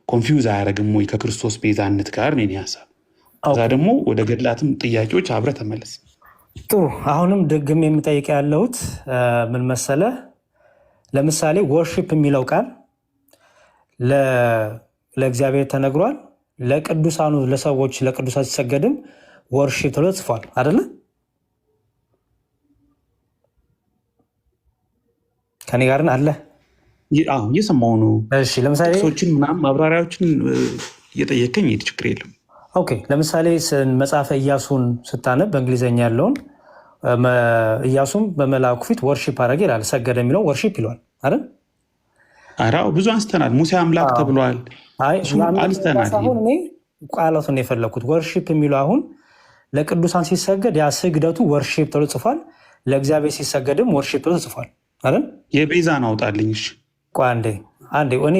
ኮንፊውዝ አያደርግም ወይ ከክርስቶስ ቤዛነት ጋር ነው ሀሳብ። ከዛ ደግሞ ወደ ገድላትም ጥያቄዎች አብረ ተመለስ። ጥሩ። አሁንም ደግም የምጠይቅ ያለሁት ምን መሰለ፣ ለምሳሌ ወርሺፕ የሚለው ቃል ለእግዚአብሔር ተነግሯል። ለቅዱሳኑ ለሰዎች ለቅዱሳን ሲሰገድም ወርሺፕ ተብሎ ጽፏል አይደለ? ከኔ ጋር አለ እየሰማሁ ነው። እሺ፣ ለምሳሌ ሰዎችን ምናምን ማብራሪያዎችን እየጠየቀኝ ሄድ፣ ችግር የለም። ኦኬ። ለምሳሌ መጽሐፈ ኢያሱን ስታነብ በእንግሊዝኛ ያለውን ኢያሱም በመልአኩ ፊት ወርሺፕ አደረገ ይላል። ሰገደ የሚለው ወርሺፕ ይለዋል አይደል? አራው ብዙ አንስተናል። ሙሴ አምላክ ተብሏል። አንስተናል። አሁን እኔ ቃላቱን የፈለኩት ወርሺፕ የሚለው አሁን ለቅዱሳን ሲሰገድ ያ ስግደቱ ወርሺፕ ተብሎ ጽፏል። ለእግዚአብሔር ሲሰገድም ወርሺፕ ተብሎ ጽፏል አይደል? የቤዛን አውጣልኝ። እሺ አንዴ እኔ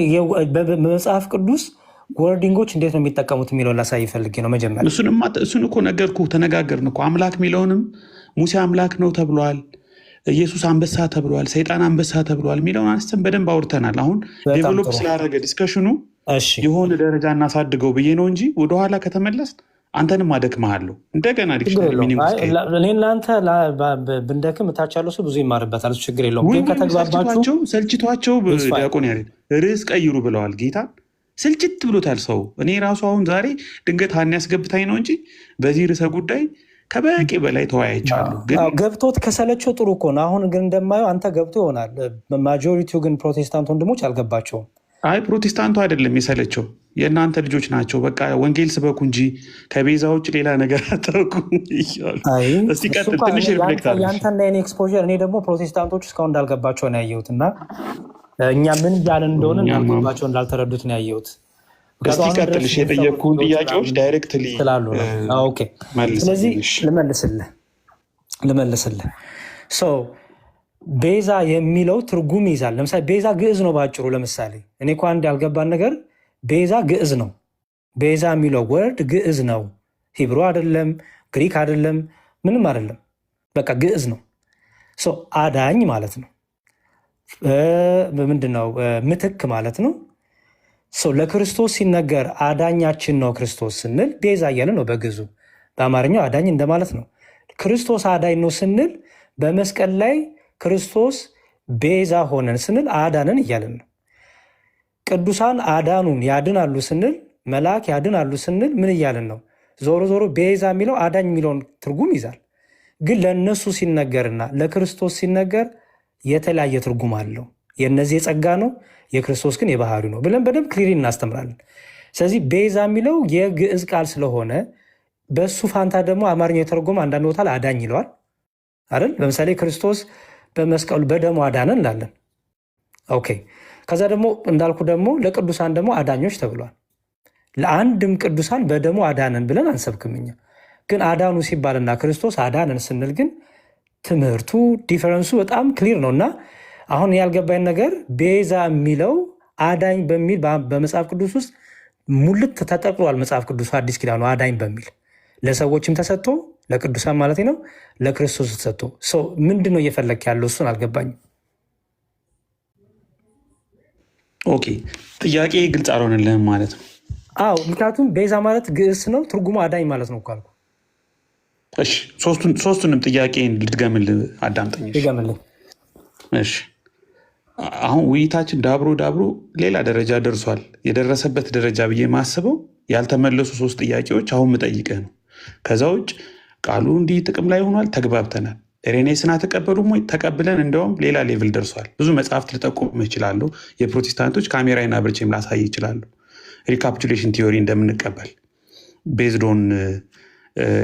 በመጽሐፍ ቅዱስ ወርዲንጎች እንዴት ነው የሚጠቀሙት የሚለውን ላሳይ ፈልጌ ነው። መጀመሪያ እሱን እኮ ነገርኩህ፣ ተነጋገርን እኮ። አምላክ የሚለውንም ሙሴ አምላክ ነው ተብሏል፣ ኢየሱስ አንበሳ ተብሏል፣ ሰይጣን አንበሳ ተብሏል የሚለውን አንስተን በደንብ አውርተናል። አሁን ዴቨሎፕ ስላደረገ ዲስከሽኑ የሆነ ደረጃ እናሳድገው ብዬ ነው እንጂ ወደኋላ ከተመለስ አንተንም አደክመሃለሁ። እንደገና እናንተ ብንደክም እታች ያለው ሰው ብዙ ይማርበታል። ችግር የለውም። ግን ከተግባባችሁ ሰልችቷቸው ዲያቆን ያሬድ ርዕስ ቀይሩ ብለዋል። ጌታ ስልችት ብሎታል ሰው። እኔ ራሱ አሁን ዛሬ ድንገት ሀኒ ያስገብታኝ ነው እንጂ በዚህ ርዕሰ ጉዳይ ከበቂ በላይ ተወያይቻለሁ። ገብቶት ከሰለቸው ጥሩ እኮ ነው። አሁን ግን እንደማየው አንተ ገብቶ ይሆናል። ማጆሪቲው ግን ፕሮቴስታንት ወንድሞች አልገባቸውም። አይ ፕሮቴስታንቱ አይደለም የሰለቸው፣ የእናንተ ልጆች ናቸው። በቃ ወንጌል ስበኩ እንጂ ከቤዛ ውጭ ሌላ ነገር አታውቁ እያሉ። እስቲ ቀጥል፣ ትንሽ ሪፍሌክት አድርግ። ያንተና የኔ ኤክስፖዠር፣ እኔ ደግሞ ፕሮቴስታንቶች እስካሁን እንዳልገባቸው ነው ያየሁት እና እኛ ምን እያለን እንደሆነ እንዳልገባቸው እንዳልተረዱት ነው ያየሁት። እስቲ ቀጥልሽ፣ የጠየቅኩህን ጥያቄዎች ዳይሬክትሊ ስላሉ ነው። ኦኬ፣ ስለዚህ ልመልስልህ። ቤዛ የሚለው ትርጉም ይዛል። ለምሳሌ ቤዛ ግዕዝ ነው ባጭሩ። ለምሳሌ እኔ እኮ አንድ ያልገባን ነገር ቤዛ ግዕዝ ነው። ቤዛ የሚለው ወርድ ግዕዝ ነው። ሂብሮ አይደለም፣ ግሪክ አይደለም፣ ምንም አይደለም። በቃ ግዕዝ ነው። አዳኝ ማለት ነው። ምንድነው? ምትክ ማለት ነው። ለክርስቶስ ሲነገር አዳኛችን ነው ክርስቶስ ስንል ቤዛ እያለ ነው በግዕዙ። በአማርኛው አዳኝ እንደማለት ነው። ክርስቶስ አዳኝ ነው ስንል በመስቀል ላይ ክርስቶስ ቤዛ ሆነን ስንል አዳነን እያለን ነው። ቅዱሳን አዳኑን ያድናሉ ስንል፣ መልአክ ያድናሉ ስንል ምን እያለን ነው? ዞሮ ዞሮ ቤዛ የሚለው አዳኝ የሚለውን ትርጉም ይዛል። ግን ለእነሱ ሲነገርና ለክርስቶስ ሲነገር የተለያየ ትርጉም አለው። የእነዚህ የጸጋ ነው፣ የክርስቶስ ግን የባህሪ ነው ብለን በደንብ ክሊሪ እናስተምራለን። ስለዚህ ቤዛ የሚለው የግዕዝ ቃል ስለሆነ በእሱ ፋንታ ደግሞ አማርኛ የተረጎመ አንዳንድ ቦታ ላይ አዳኝ ይለዋል አይደል? ለምሳሌ ክርስቶስ በመስቀሉ በደሙ አዳነን እንላለን። ኦኬ። ከዛ ደግሞ እንዳልኩ ደግሞ ለቅዱሳን ደግሞ አዳኞች ተብሏል። ለአንድም ቅዱሳን በደሙ አዳነን ብለን አንሰብክም እኛ። ግን አዳኑ ሲባልና ክርስቶስ አዳነን ስንል ግን ትምህርቱ ዲፈረንሱ በጣም ክሊር ነው። እና አሁን ያልገባኝ ነገር ቤዛ የሚለው አዳኝ በሚል በመጽሐፍ ቅዱስ ውስጥ ሙልት ተጠቅሏል። መጽሐፍ ቅዱስ አዲስ ኪዳኑ አዳኝ በሚል ለሰዎችም ተሰጥቶ ለቅዱሳን ማለት ነው፣ ለክርስቶስ ተሰጥቶ ምንድን ነው እየፈለክ ያለው? እሱን አልገባኝም። ኦኬ፣ ጥያቄ ግልጽ አልሆነልህም ማለት ነው? አዎ፣ ምክንያቱም ቤዛ ማለት ግዕዝ ነው፣ ትርጉሙ አዳኝ ማለት ነው እኮ አልኩህ። እሺ፣ ሶስቱንም ጥያቄ ልድገምልህ፣ አዳምጠኝ። ልድገምልህ። እሺ፣ አሁን ውይይታችን ዳብሮ ሌላ ደረጃ ደርሷል። የደረሰበት ደረጃ ብዬ ማስበው ያልተመለሱ 3 ጥያቄዎች አሁን ምጠይቅህ ነው። ከዛ ውጭ ቃሉ እንዲህ ጥቅም ላይ ሆኗል፣ ተግባብተናል። ሬኔስን አልተቀበሉም ወይ? ተቀብለን እንደውም ሌላ ሌቭል ደርሷል። ብዙ መጽሐፍት ልጠቁም ይችላለሁ። የፕሮቴስታንቶች ካሜራዬን አብርቼም ላሳይ ይችላሉ። ሪካፕቹሌሽን ቲዮሪ እንደምንቀበል ቤዝዶን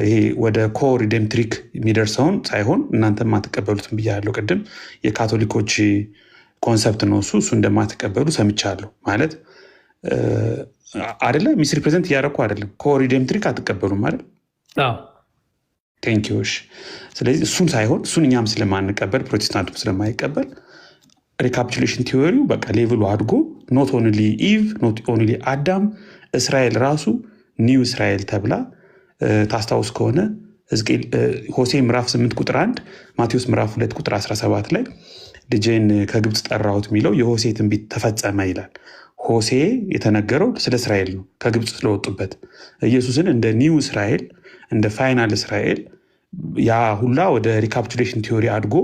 ይሄ ወደ ኮር ሪዴምትሪክ የሚደርሰውን ሳይሆን እናንተ የማትቀበሉትን ብያለሁ ቅድም። የካቶሊኮች ኮንሰፕት ነው እሱ እንደማትቀበሉ ሰምቻለሁ። ማለት አደለ? ሚስ ሪፕሬዘንት እያደረኩ አደለም። ኮር ሪዴምትሪክ አትቀበሉም ማለት ቴንኪዎች። ስለዚህ እሱም ሳይሆን እሱን እኛም ስለማንቀበል ፕሮቴስታንቱም ስለማይቀበል ሪካፕቹሌሽን ቲዎሪው በቃ ሌቭሉ አድጎ ኖት ኦንሊ ኢቭ ኖት ኦንሊ አዳም፣ እስራኤል ራሱ ኒው እስራኤል ተብላ ታስታውስ ከሆነ ሆሴ ምዕራፍ 8 ቁጥር 1 ማቴዎስ ምዕራፍ 2 ቁጥር 17 ላይ ልጄን ከግብፅ ጠራሁት የሚለው የሆሴ ትንቢት ተፈጸመ ይላል። ሆሴ የተነገረው ስለ እስራኤል ነው፣ ከግብፅ ስለወጡበት። ኢየሱስን እንደ ኒው እስራኤል፣ እንደ ፋይናል እስራኤል ያ ሁላ ወደ ሪካፕቹሌሽን ቲዮሪ አድጎ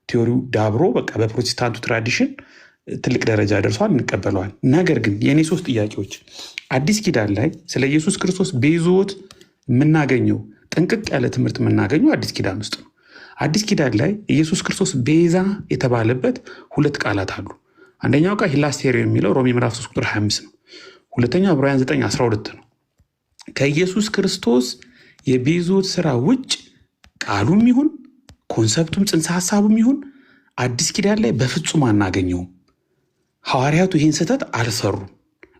ቲዮሪው ዳብሮ በቃ በፕሮቴስታንቱ ትራዲሽን ትልቅ ደረጃ ደርሷል፣ እንቀበለዋል። ነገር ግን የእኔ 3 ጥያቄዎች አዲስ ኪዳን ላይ ስለ ኢየሱስ ክርስቶስ ቤዞት የምናገኘው ጥንቅቅ ያለ ትምህርት የምናገኘው አዲስ ኪዳን ውስጥ ነው። አዲስ ኪዳን ላይ ኢየሱስ ክርስቶስ ቤዛ የተባለበት 2 ቃላት አሉ። አንደኛው ቃል ሂላስቴሪዮ የሚለው ሮሜ ምዕራፍ 3 ቁጥር 25 ነው። ሁለተኛው ዕብራውያን 9:12 ነው። ከኢየሱስ ክርስቶስ የቤዞት ስራ ውጭ ቃሉም ይሁን ኮንሰፕቱም ጽንሰ ሀሳቡም ይሁን አዲስ ኪዳን ላይ በፍጹም አናገኘውም። ሐዋርያቱ ይህን ስህተት አልሰሩም፣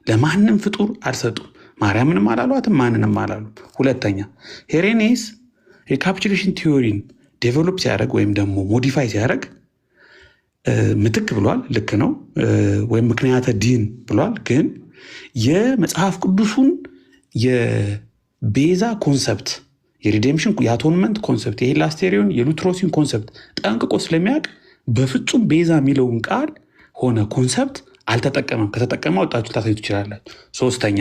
ለማንም ፍጡር አልሰጡም። ማርያምንም አላሏትም፣ ማንንም አላሉ። ሁለተኛ ሄሬኔስ ሪካፕቹሌሽን ቲዮሪን ዴቨሎፕ ሲያደርግ ወይም ደግሞ ሞዲፋይ ሲያደርግ ምትክ ብሏል፣ ልክ ነው፣ ወይም ምክንያተ ዲን ብሏል። ግን የመጽሐፍ ቅዱሱን የቤዛ ኮንሰፕት፣ የሪዴምሽን የአቶንመንት ኮንሰፕት፣ የሂላስቴሪዮን የሉትሮሲን ኮንሰፕት ጠንቅቆ ስለሚያውቅ በፍጹም ቤዛ የሚለውን ቃል ሆነ ኮንሰፕት አልተጠቀመም። ከተጠቀመ ወጣችሁ ታሳዩ ትችላላችሁ። ሶስተኛ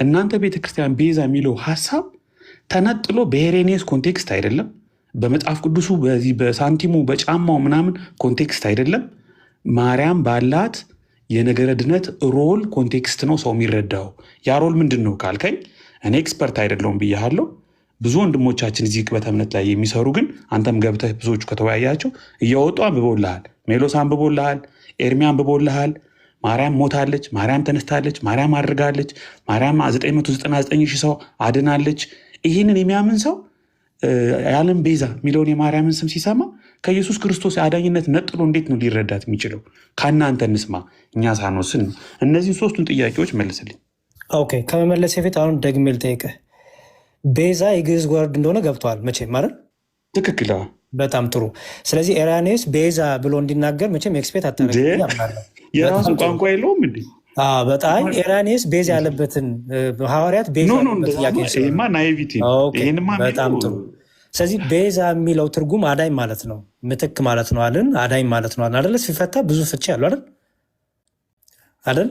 እናንተ ቤተክርስቲያን ቤዛ የሚለው ሀሳብ ተነጥሎ በሄሬኔስ ኮንቴክስት አይደለም፣ በመጽሐፍ ቅዱሱ በዚህ በሳንቲሙ በጫማው ምናምን ኮንቴክስት አይደለም። ማርያም ባላት የነገረ ድነት ሮል ኮንቴክስት ነው ሰው የሚረዳው። ያ ሮል ምንድን ነው ካልከኝ እኔ ኤክስፐርት አይደለሁም ብያሃለሁ። ብዙ ወንድሞቻችን እዚህ ቅበተ እምነት ላይ የሚሰሩ ግን አንተም ገብተህ ብዙዎቹ ከተወያያቸው እያወጡ አንብቦልሃል። ሜሎስ አንብቦልሃል፣ ኤርሚያ አንብቦልሃል። ማርያም ሞታለች፣ ማርያም ተነስታለች፣ ማርያም አድርጋለች፣ ማርያም 999 ሺህ ሰው አድናለች። ይህንን የሚያምን ሰው የዓለም ቤዛ የሚለውን የማርያምን ስም ሲሰማ ከኢየሱስ ክርስቶስ የአዳኝነት ነጥሎ እንዴት ነው ሊረዳት የሚችለው? ከእናንተ እንስማ፣ እኛ ሳንወስን ነው። እነዚህን 3ቱን ጥያቄዎች መልስልኝ። ኦኬ፣ ከመመለስ በፊት አሁን ደግሜ ልጠይቅህ። ቤዛ የግዕዝ ወርድ እንደሆነ ገብተዋል መቼም ማለት ትክክል። በጣም ጥሩ። ስለዚህ ኤራኔስ ቤዛ ብሎ እንዲናገር መቼም ኤክስፔክት አታደርግም። የራሱ ቋንቋ የለውም እንዴ? በጣም ኤራኔስ ቤዛ ያለበትን ሐዋርያት ቤዛ ናይቪቲ። በጣም ጥሩ። ስለዚህ ቤዛ የሚለው ትርጉም አዳኝ ማለት ነው፣ ምትክ ማለት ነው አለን። አዳኝ ማለት ነው አደለ? ሲፈታ ብዙ ፍቺ ያለው አይደል አይደል?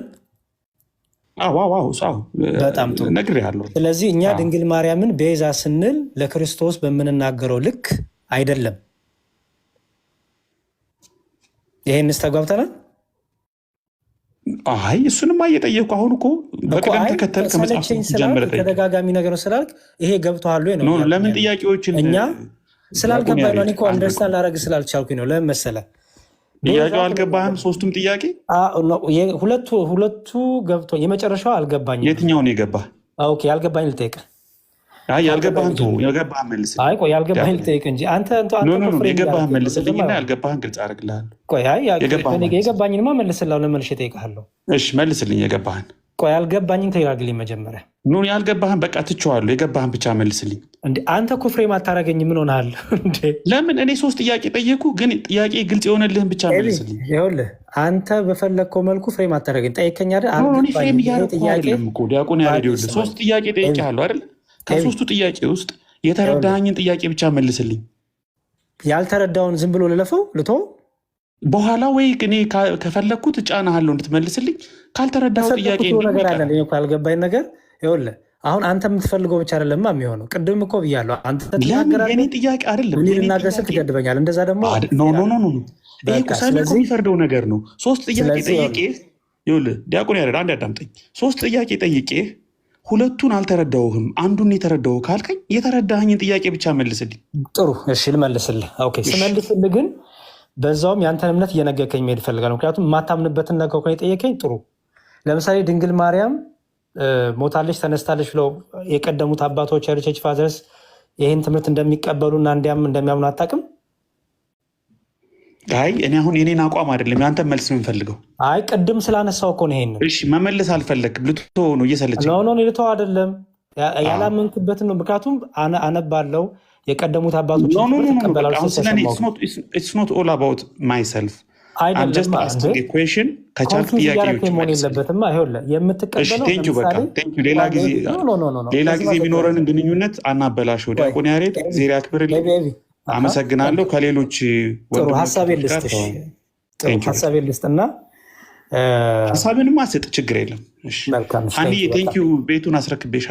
በጣም ጥሩ ነግሬሃለሁ። ስለዚህ እኛ ድንግል ማርያምን ቤዛ ስንል ለክርስቶስ በምንናገረው ልክ አይደለም። ይሄንስ ተጓብተናል? አይ እሱንማ እየጠየኩ አሁን እኮ በቅደም ተከተል ከመጽሐፍ ጀምረ ተደጋጋሚ ነገር ስላልክ ይሄ ገብቶሃል ወይ ነው። ለምን ጥያቄዎችን እኛ ስላልገባኝ ነው እኮ አንደርስታንድ ላደርግ ስላልቻልኩኝ ነው። ለምን መሰለህ? ጥያቄው አልገባህም? 3ቱም ጥያቄ ሁለቱ ገብቶ የመጨረሻው አልገባኝም። የትኛው ነው የገባህ? ኦኬ ያልገባኝ ልጠይቅህ። ያልገባህን የገባህን መልስልኝ። አይ ቆይ ያልገባኝ ልጠይቅህ እንጂ አንተ የገባህን መልስልኝና ያልገባህን ግልጽ አደርግልሃለሁ። የገባኝንማ መልስልሃለሁ። ለመልሼ እጠይቅሃለሁ። እሺ መልስልኝ የገባህን። ቆይ ያልገባኝን ተይራግልኝ መጀመሪያ። ያልገባህን በቃ ትቼዋለሁ። የገባህን ብቻ መልስልኝ። አንተ እኮ ፍሬም አታደርገኝ። ምን ሆነሃል? ለምን እኔ 3 ጥያቄ ጠየኩ፣ ግን ጥያቄ ግልጽ የሆነልህን ብቻ መልስልኝ። ይኸውልህ አንተ በፈለግከው መልኩ ፍሬም አታደርገኝ። ጠይቀኝ አይደል? ፍሬም እያደረኩ አይደለም እኮ ዲያቆን ያሬድ። 3 ጥያቄ ጠይቄሃለሁ አይደል? ከ3ቱ ጥያቄ ውስጥ የተረዳኸኝን ጥያቄ ብቻ መልስልኝ። ያልተረዳውን ዝም ብሎ ልለፈው ልቶ በኋላ ወይ እኔ ከፈለግኩት እጫናሃለሁ እንድትመልስልኝ። ካልተረዳኸው ጥያቄ ነገር አለ ያልገባኝ ነገር። ይኸውልህ አሁን አንተ የምትፈልገው ብቻ አይደለም የሚሆነው። ቅድም እኮ ብያለሁ። አንተ የኔ ጥያቄ አይደለም ልናገር ስል ትገድበኛል። እንደዛ ደግሞ ሰሚ የሚፈርደው ነገር ነው። 3 ጥያቄ ጠይቄ ይኸውልህ ዲያቆን ያሬድ አንድ ያዳምጠኝ። 3 ጥያቄ ጠይቄ 2ቱን አልተረዳሁህም፣ አንዱን የተረዳሁ ካልከኝ የተረዳኸኝን ጥያቄ ብቻ መልስልኝ። ጥሩ እሺ ልመልስልህ። ስመልስልህ ግን በዛውም ያንተን እምነት እየነገርከኝ መሄድ እፈልጋለሁ። ምክንያቱም የማታምንበትን ነገር ከሆነ የጠየቀኝ ጥሩ። ለምሳሌ ድንግል ማርያም ሞታለች ተነስታለች ብለው የቀደሙት አባቶች ቸርች ፋዘርስ ይህን ትምህርት እንደሚቀበሉና እንደሚያምኑ አታውቅም? አይ እኔ አሁን የኔን አቋም አይደለም ያንተ መልስ ነው የምፈልገው። አይ ቅድም ስላነሳው እኮ ነው ይሄንን። እሺ መመለስ አልፈለግም። ልትተው ነው እየሰለቸኝ። ኖ ልተው አይደለም ያላመንክበትን ነው። ምክንያቱም አነባለው የቀደሙት አባቶች ሌላ ጊዜ የሚኖረንን ግንኙነት አናበላሸው። ዲያቆን ያሬድ ዜር ያክብርልኝ። አመሰግናለሁ። ከሌሎች ሀሳብ ልስጥሽ ሀሳቤን ልስጥና ሀሳብንም አስጥ ችግር የለም። መልካም ሀኒ ቴንኪው ቤቱን አስረክቤሻለሁ።